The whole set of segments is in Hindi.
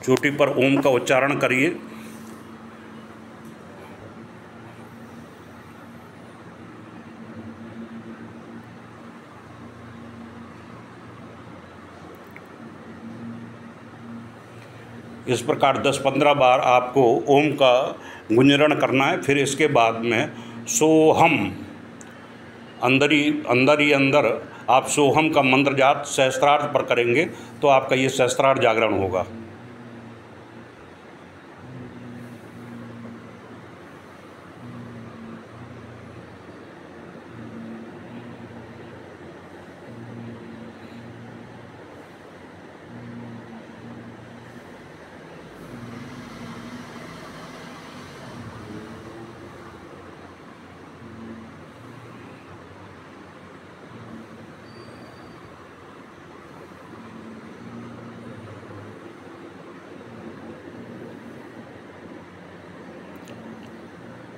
चोटी पर ओम का उच्चारण करिए। इस प्रकार 10-15 बार आपको ओम का गुंजरण करना है। फिर इसके बाद में सोहम, अंदर ही अंदर आप सोहम का मंत्र जाप सहस्त्रार्थ पर करेंगे तो आपका ये सहस्त्रार्थ जागरण होगा।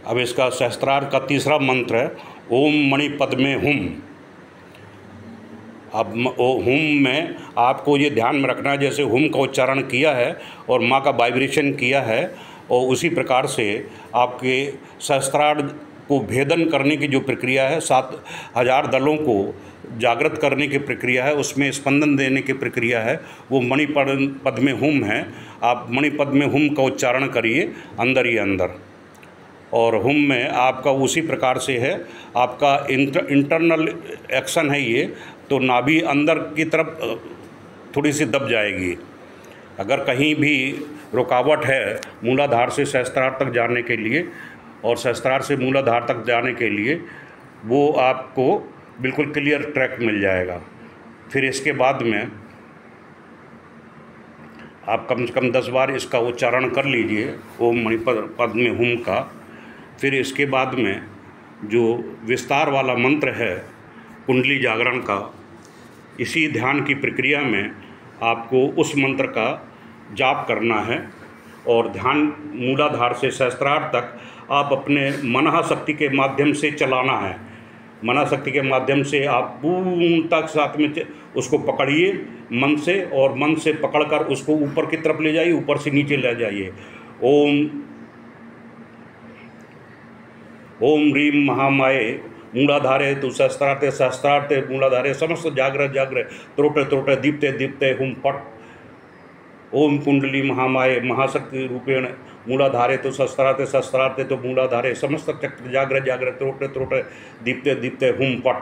अब इसका सहस्त्रार्थ का तीसरा मंत्र है ओम मणि पद्मे हुम। अब हुम में आपको ये ध्यान में रखना है, जैसे हुम का उच्चारण किया है और माँ का वाइब्रेशन किया है, और उसी प्रकार से आपके सहस्त्रार्थ को भेदन करने की जो प्रक्रिया है, 7000 दलों को जागृत करने की प्रक्रिया है, उसमें स्पंदन देने की प्रक्रिया है, वो मणि पद्मे हुम है। आप मणि पद्मे हुम का उच्चारण करिए अंदर ही अंदर। और हुम में आपका उसी प्रकार से है, आपका इंटरनल एक्शन है ये, तो नाभि अंदर की तरफ थोड़ी सी दब जाएगी। अगर कहीं भी रुकावट है मूलाधार से सहस्त्रार्थ तक जाने के लिए और सहस्त्रार्थ से मूलाधार तक जाने के लिए, वो आपको बिल्कुल क्लियर ट्रैक मिल जाएगा। फिर इसके बाद में आप कम से कम 10 बार इसका उच्चारण कर लीजिए ओम मणि पद्मे हुम का। फिर इसके बाद में जो विस्तार वाला मंत्र है कुंडली जागरण का, इसी ध्यान की प्रक्रिया में आपको उस मंत्र का जाप करना है और ध्यान मूलाधार से सहस्त्रार्थ तक आप अपने मनः शक्ति के माध्यम से चलाना है। मनः शक्ति के माध्यम से आप पूर्ण तक साथ में उसको पकड़िए मन से, और मन से पकड़कर उसको ऊपर की तरफ ले जाइए, ऊपर से नीचे ले जाइए। ओम ह्रीं महामाये मूलाधारे तु सहस्त्रार्थे सहस्त्रार्थे मूलाधारे समस्त जाग्रत जाग्रत त्रोटे त्रोटे दीप्ते दीप्ते हुम पट। ओम कुंडली महामाये महाशक्ति रूपेण मूलाधारे तो सहस्त्रार्थे सहस्त्रार्थे तो मूलाधारे समस्त चक्र जाग्रत जाग्रत त्रोटे त्रोटे दीप्ते दीप्ते हुम पट।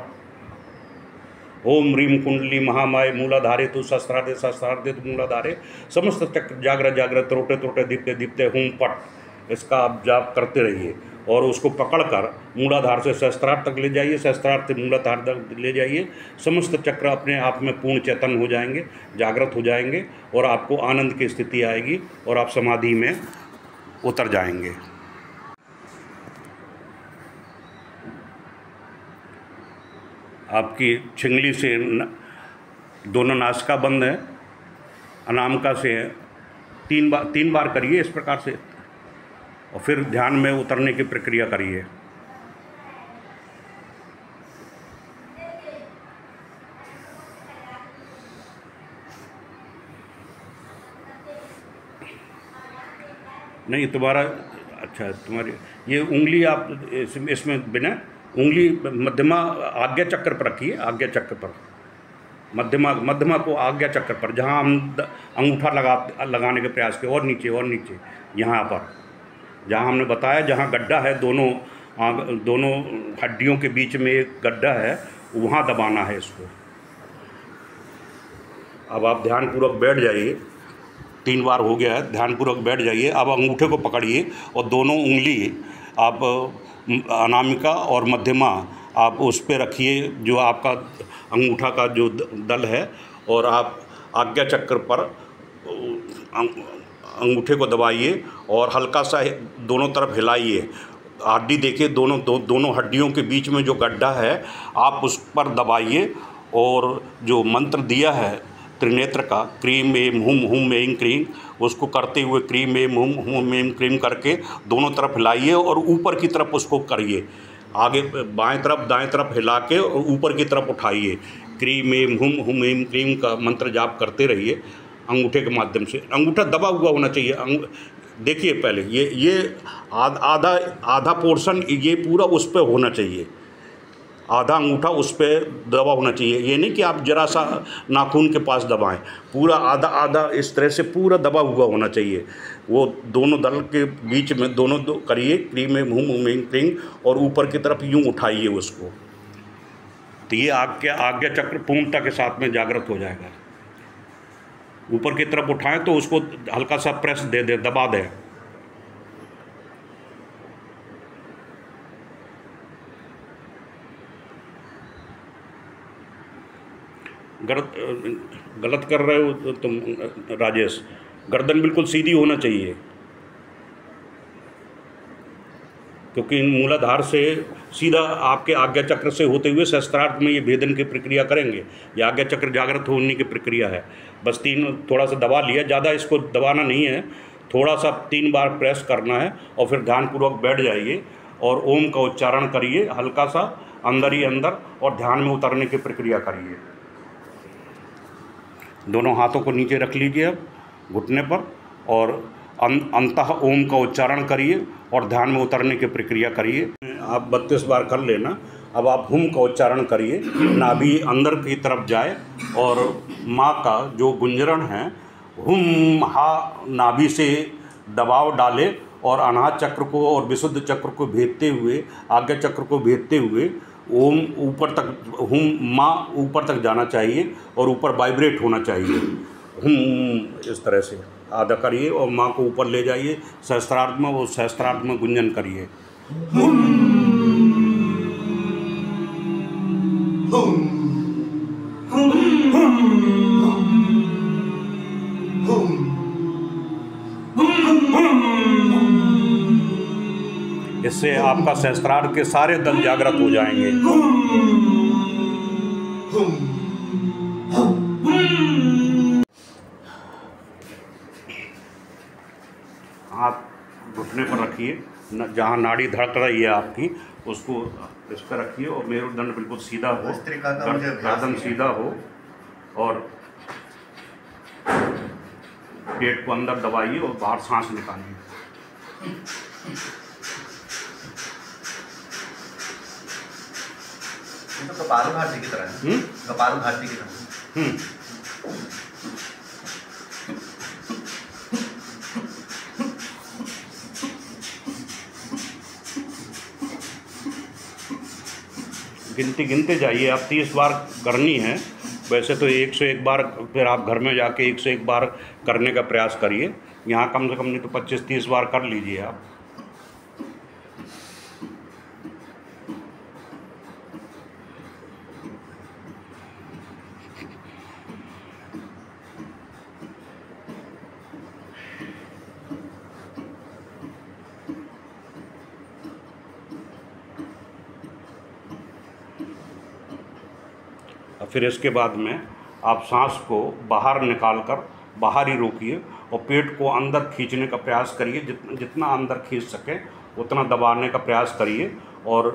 ओम ह्रीं कुंडली महामाये मूलाधारे तो सहस्त्रार्थे सहस्त्रार्थे तो मूलाधारे समस्त चक्र जाग्रत जाग्रत त्रोटे त्रोटे दीप्ते दीप्ते हुम पट। इसका आप जाप करते रहिए और उसको पकड़कर मूलाधार से सहस्त्रार्थ तक ले जाइए, सहस्त्रार्थ से मूलाधार तक ले जाइए। समस्त चक्र अपने आप में पूर्ण चेतन हो जाएंगे, जागृत हो जाएंगे, और आपको आनंद की स्थिति आएगी और आप समाधि में उतर जाएंगे। आपकी छिंगली से दोनों नासिका बंद है, अनामिका से 3 बार करिए इस प्रकार से, और फिर ध्यान में उतरने की प्रक्रिया करिए। नहीं तुम्हारा अच्छा, तुम्हारी ये उंगली आप इसमें बिना उंगली मध्यमा आज्ञा चक्र पर रखिए, आज्ञा चक्र पर, मध्यमा को आज्ञा चक्र पर, जहाँ हम अंगूठा लगाने के प्रयास के, और नीचे यहाँ पर जहाँ हमने बताया, जहाँ गड्ढा है, दोनों हड्डियों के बीच में एक गड्ढा है, वहाँ दबाना है इसको। अब आप ध्यानपूर्वक बैठ जाइए, 3 बार हो गया है, ध्यानपूर्वक बैठ जाइए। अब अंगूठे को पकड़िए और दोनों उंगली आप अनामिका और मध्यमा आप उस पर रखिए, जो आपका अंगूठा का जो दल है, और आप आज्ञा चक्र पर अंगूठे को दबाइए और हल्का सा दोनों तरफ हिलाइए। हड्डी देखिए, दोनों हड्डियों के बीच में जो गड्ढा है आप उस पर दबाइए, और जो मंत्र दिया है त्रिनेत्र का, क्रीम एम हुम एम क्रीम, उसको करते हुए क्रीम एम हुम एम क्रीम करके दोनों तरफ हिलाइए और ऊपर की तरफ उसको करिए। आगे बाएं तरफ दाएं तरफ हिला के और ऊपर की तरफ उठाइए। क्रीम एम हुम एम क्रीम का मंत्र जाप करते रहिए। अंगूठे के माध्यम से। अंगूठा दबा हुआ होना चाहिए। देखिए पहले ये आधा आधा पोर्शन ये पूरा उस पर होना चाहिए, आधा अंगूठा उस पर दबा होना चाहिए। ये नहीं कि आप जरा सा नाखून के पास दबाएं, पूरा आधा आधा इस तरह से पूरा दबा हुआ होना चाहिए। वो दोनों दल के बीच में दोनों करिए, क्रीम में हुम में क्रिंग, और ऊपर की तरफ यूँ उठाइए उसको, तो ये आज्ञा चक्र पूर्णता के साथ में जागृत हो जाएगा। ऊपर की तरफ उठाएं तो उसको हल्का सा प्रेस दे दे, दबा दें। गलत कर रहे हो तुम राजेश। गर्दन बिल्कुल सीधी होना चाहिए, क्योंकि मूलाधार से सीधा आपके आज्ञा चक्र से होते हुए सहस्त्रार्थ में ये भेदन की प्रक्रिया करेंगे। ये आज्ञा चक्र जागृत होने की प्रक्रिया है। बस थोड़ा सा दबा लिया, ज़्यादा इसको दबाना नहीं है, थोड़ा सा 3 बार प्रेस करना है और फिर ध्यानपूर्वक बैठ जाइए और ओम का उच्चारण करिए हल्का सा अंदर ही अंदर, और ध्यान में उतरने की प्रक्रिया करिए। दोनों हाथों को नीचे रख लीजिए अब घुटने पर, और अंतः ओम का उच्चारण करिए और ध्यान में उतरने की प्रक्रिया करिए। आप 32 बार कर लेना। अब आप हुम का उच्चारण करिए, नाभि अंदर की तरफ जाए और माँ का जो गुंजरण है हुम हा नाभि से दबाव डाले और अनाहत चक्र को और विशुद्ध चक्र को भेदते हुए, आज्ञा चक्र को भेदते हुए ओम ऊपर तक, हुम माँ ऊपर तक जाना चाहिए और ऊपर वाइब्रेट होना चाहिए। हुम इस तरह से आधा करिए और माँ को ऊपर ले जाइए सहस्त्रार्थ में, वो सहस्त्रार्थ में गुंजन करिए। इससे आपका सहस्त्रार्थ के सारे दल जागृत हो जाएंगे। हाथ घुटने पर रखिए, जहाँ नाड़ी धड़क रही है आपकी उसको इस पर रखिए और मेरुदंड बिल्कुल सीधा हो, गर्दन सीधा हो, और पेट को अंदर दबाइए और बाहर सांस निकालिए। तो कपालभाति की तरह है। कपालभाति की तरह। गिनते जाइए। आप 30 बार करनी है, वैसे तो 101 बार, फिर आप घर में जाके 101 बार करने का प्रयास करिए। यहाँ कम से कम नहीं तो 25-30 बार कर लीजिए आप। फिर इसके बाद में आप सांस को बाहर निकाल कर बाहर ही रोकिए और पेट को अंदर खींचने का प्रयास करिए। जितना अंदर खींच सकें उतना दबाने का प्रयास करिए और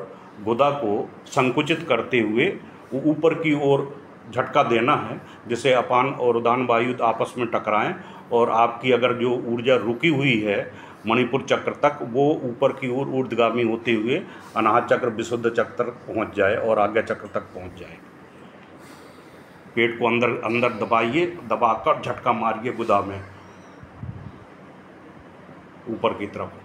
गुदा को संकुचित करते हुए ऊपर की ओर झटका देना है, जिससे अपान और उदान वायु आपस में टकराएं और आपकी अगर जो ऊर्जा रुकी हुई है मणिपुर चक्र तक, वो ऊपर की ओर ऊर्ध्वगामी होते हुए अनाहत चक्र विशुद्ध चक्र तक पहुँच जाए और आज्ञा चक्र तक पहुँच जाए। पेट को अंदर दबाइए, दबाकर झटका मारिए गुदा में ऊपर की तरफ।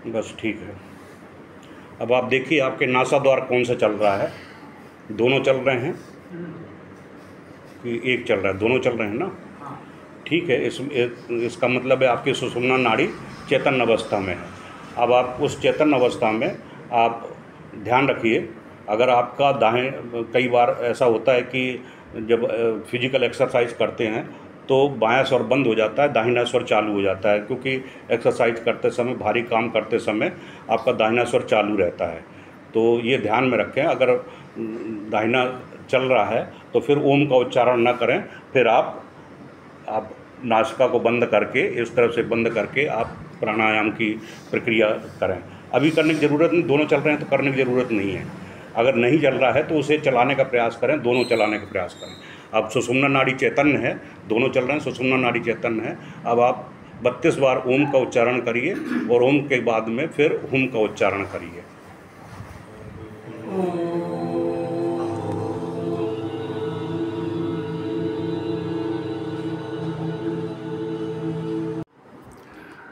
बस ठीक है। अब आप देखिए आपके नासा द्वार कौन सा चल रहा है। दोनों चल रहे हैं कि एक चल रहा है? दोनों चल रहे हैं ना, ठीक है। इसका मतलब है आपकी सुषुम्ना नाड़ी चेतन अवस्था में है। अब आप उस चेतन अवस्था में आप ध्यान रखिए। अगर आपका दाएं, कई बार ऐसा होता है कि जब फिजिकल एक्सरसाइज करते हैं तो बायां स्वर बंद हो जाता है, दाहिना स्वर चालू हो जाता है, क्योंकि एक्सरसाइज करते समय, भारी काम करते समय आपका दाहिना स्वर चालू रहता है। तो ये ध्यान में रखें, अगर दाहिना चल रहा है तो फिर ओम का उच्चारण ना करें, फिर आप नासिका को बंद करके, इस तरह से बंद करके आप प्राणायाम की प्रक्रिया करें। अभी करने की ज़रूरत नहीं, दोनों चल रहे हैं तो करने की ज़रूरत नहीं है। अगर नहीं चल रहा है तो उसे चलाने का प्रयास करें, दोनों चलाने का प्रयास करें। अब सुषुम्ना नाड़ी चैतन्य है, दोनों चल रहे हैं, सुषुम्ना नाड़ी चैतन्य है। अब आप 32 बार ओम का उच्चारण करिए और ओम के बाद में फिर हुम का उच्चारण करिए।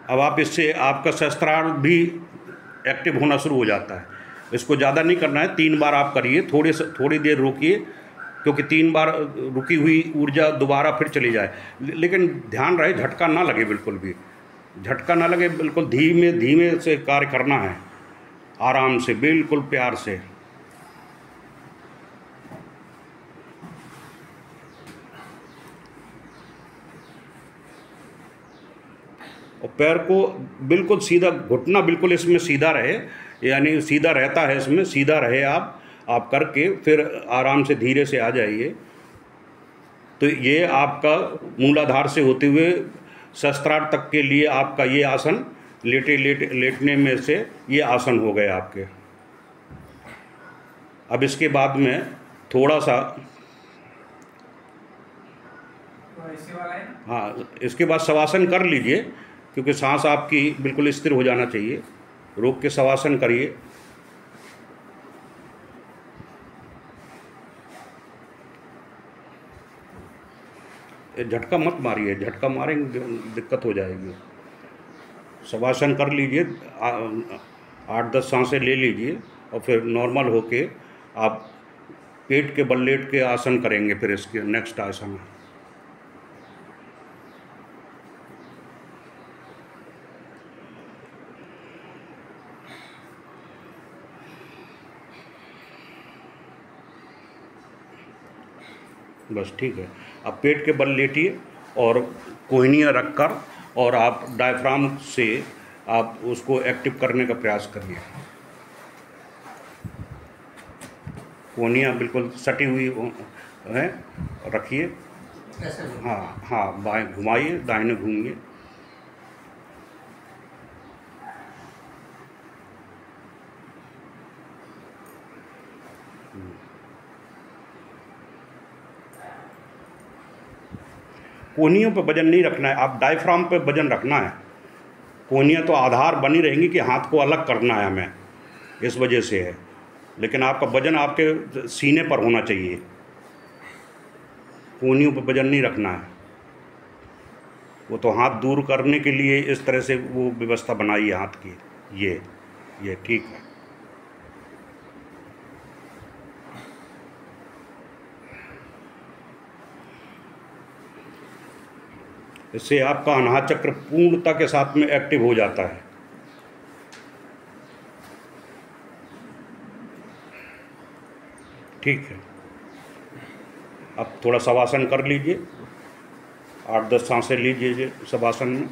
अब आप इससे आपका सहस्त्रार भी एक्टिव होना शुरू हो जाता है। इसको ज़्यादा नहीं करना है, 3 बार आप करिए, थोड़ी देर रोकिए, क्योंकि 3 बार रुकी हुई ऊर्जा दोबारा फिर चली जाए। लेकिन ध्यान रहे झटका ना लगे, बिल्कुल भी झटका ना लगे, बिल्कुल धीमे धीमे से कार्य करना है, आराम से, बिल्कुल प्यार से। और पैर को बिल्कुल सीधा, घुटना बिल्कुल इसमें सीधा रहे, यानी सीधा रहता है, इसमें सीधा रहे। आप करके फिर आराम से धीरे से आ जाइए। तो ये आपका मूलाधार से होते हुए सहस्त्रार तक के लिए आपका ये आसन, लेटने में से ये आसन हो गए आपके। अब इसके बाद में थोड़ा सा, हाँ, इसके बाद शवासन कर लीजिए, क्योंकि सांस आपकी बिल्कुल स्थिर हो जाना चाहिए। रोक के शवासन करिए। झटका मत मारिए, झटका मारेंगे दिक्कत हो जाएगी। शवासन कर लीजिए, 8-10 सांसें ले लीजिए और फिर नॉर्मल होके आप पेट के बल लेट के आसन करेंगे। फिर इसके नेक्स्ट आसन है, बस ठीक है। अब पेट के बल लेटिए और कोहनियाँ रखकर और आप डायफ्राम से आप उसको एक्टिव करने का प्रयास करिए। कोहनियाँ बिल्कुल सटी हुई हैं, रखिए। हाँ हाँ, बाएं घुमाइए, दाहिने घूमिए। कोहनियों पे वजन नहीं रखना है, आप डायफ्राम पे वजन रखना है। कोहनियाँ तो आधार बनी रहेंगी कि हाथ को अलग करना है हमें, इस वजह से है। लेकिन आपका वजन आपके सीने पर होना चाहिए, कोहनियों पे वजन नहीं रखना है। वो तो हाथ दूर करने के लिए इस तरह से वो व्यवस्था बनाई है हाथ की। ये ठीक है। इससे आपका अनाहत चक्र पूर्णता के साथ में एक्टिव हो जाता है। ठीक है। अब थोड़ा शवासन कर लीजिए, 8-10 सांसें लीजिए शवासन में।